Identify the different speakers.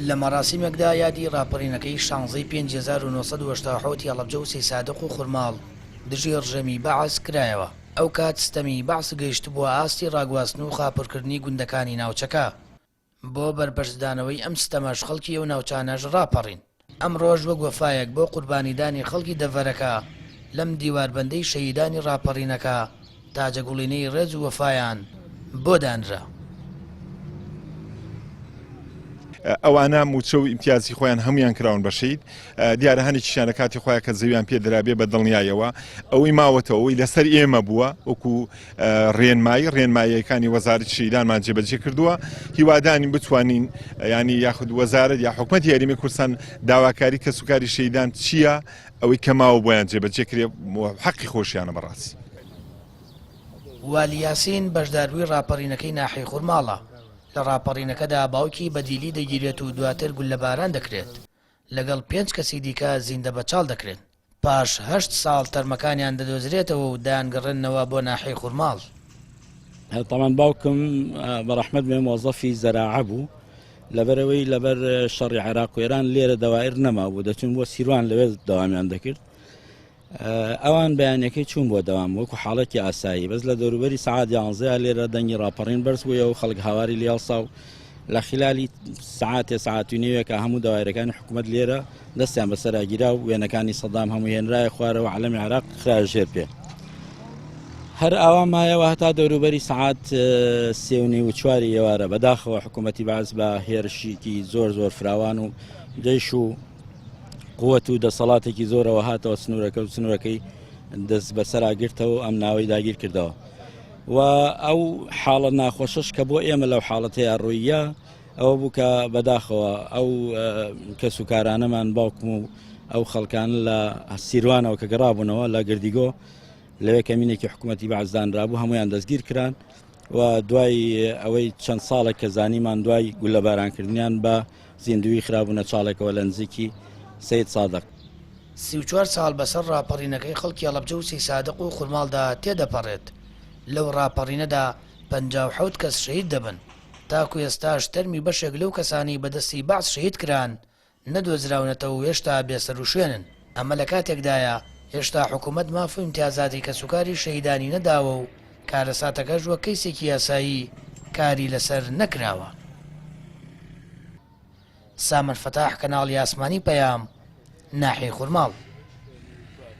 Speaker 1: لە مەراسیمێکدا یادی ڕاپەڕینەکەی 16/5980 هەڵەبجە و سێ سادق و خورماڵ دژی ڕژەمی بەعس کرایەوە. ئەو کات ستەمی بەعس گەیشت بووە ئاستی ڕاگواستن و خاپڕکردنی گوندەکانی ناوچەکە. بۆ بەرپەرزدانەوەی ئەم ستەمەش خەڵکی ئەو ناوچانەش ڕاپەڕین. ئەم ڕۆژ وەک وەفایەک بۆ قوربانیدانی خەڵکی دەڤەرەکە لەم دیواربەندەی شەهیدانی ڕاپەڕینەکە تاجەگوڵینەی ڕێز و وەفایان بۆ دانرا.
Speaker 2: ئەوانە موچە و ئیمتیازی خۆیان هەمویان کراون بەشید دیارە هەنێکیشانە کاتی خۆیان کە زەویان پێ درابێ بە دڵنیایەوە ئەوەی ماوەتەوە ئەوی لەسەر ئێمە بووە وەکو ڕێنماییەکانی وەزارەتی شەهیدانمان جێبەجێ کردووە هیوادانی بتوانین ینی یاخود وەزارەت یا حکومەتی یاریمی کوردستان داواکاری کەسوکاری شەهیدان چییە ئەوەی کە ماوە بۆیان جێبەجێ کرێ حەقی خۆشیانە بەڕاستی.
Speaker 1: والی یاسین بەشداروی ڕاپەڕینەکەی ناحیەی خورماڵە. لە ڕاپەڕینەکەدا باوکی بەدیلی دەگیرێت و دواتر گول لە باران دەکرێت لەگەڵ 5 کەسی دیکە زیندە بەچاڵ دەکرێت. پاش 8 ساڵ تەرمەکانیان دەدۆزرێتەوە و دایانگەڕێنەوە بۆ ناحیەی خورماڵ.
Speaker 3: طبعا باوکم بەڕەحمەت بێ مۆزەفی زەراعە بوو لەبەرەوەی لەبەر شەڕی عێراق و ئێران لێرە دەوایر نەما بوو دەچون بۆ سیروان لەوێ دەوامیان دەکرد. ئەوان بەیانەکەی چوون بۆ دەوام وەکو حاڵەتی ئاسایی بەس لە دەوروبەری سەعات 11 لێرە دەنگی ڕاپەڕین بەرز بووە و خەڵک هاواری لێڵسا و لە خلالی ساعات و نیوێکە هەموو داوایرەکانی حکوومەت لێرە دەستیان بەسەراگیرا و وێنەکانی سەدام هەموو هێنرایە خوارەوە عەلەمی عێراق خرا ژێر پێ. هەر ئاوا مایەوە هەتا دەوروبەری سەعات 3:15 ئێوارە بەداخەوە حکوومەتی بەعس بە هێرشێکی زۆر فراوان و جەیش و قووەت و دەسەڵاتێکی زۆرەوە هاتەوە سنوورەکەی دەست بەسەراگرتەوە ئەم ناوەی داگیر کردەوە و ئەو حاڵە ناخۆشش کە بۆ ئێمە لەو حاڵەتەیە ڕوویە ئەوە بوو کە بەداخەوە ئەو کەسوکارانەمان باوکم و ئەو خەڵکان لە سیروانەوە کە گەڕابوونەوە لە گردیگۆ لەوێ کەمینێکی حکوومەتی بەعزدانرابوو هەمویان دەستگیر کران و دوای ئەوەی چەند ساڵێک کە زانیمان دوای گول لە بارانکردنیان بە زیندوی خرابوونە چاڵێکەوە لە نزیکی سید سادق.
Speaker 1: 34 ساڵ بەسەر ڕاپەڕینەکەی خەڵکی هەڵەبجە و سێ سادق و خورماڵدا تێدەپەڕێت. لەو ڕاپەڕینەدا 57 کەس شەهید دەبن. تاکو ئێستاش تەرمی بەشێک لەو کەسانی بەدەستی بەعس شەهید کران نەدۆزراونەتەوە و هێشتا بێسەر و شوێنن. ئەمە لە کاتێکدایە هێشتا حکوومەت مافو ئیمتیازاتی کەسوکاری شەهیدانی نەداوە و کارەساتەکەش وەک کەیسێکی یاسایی کاری لەسەر نەکراوە. سامر فتاح کەناڵی ئاسمانی پەیام ناحیەی خورماڵ.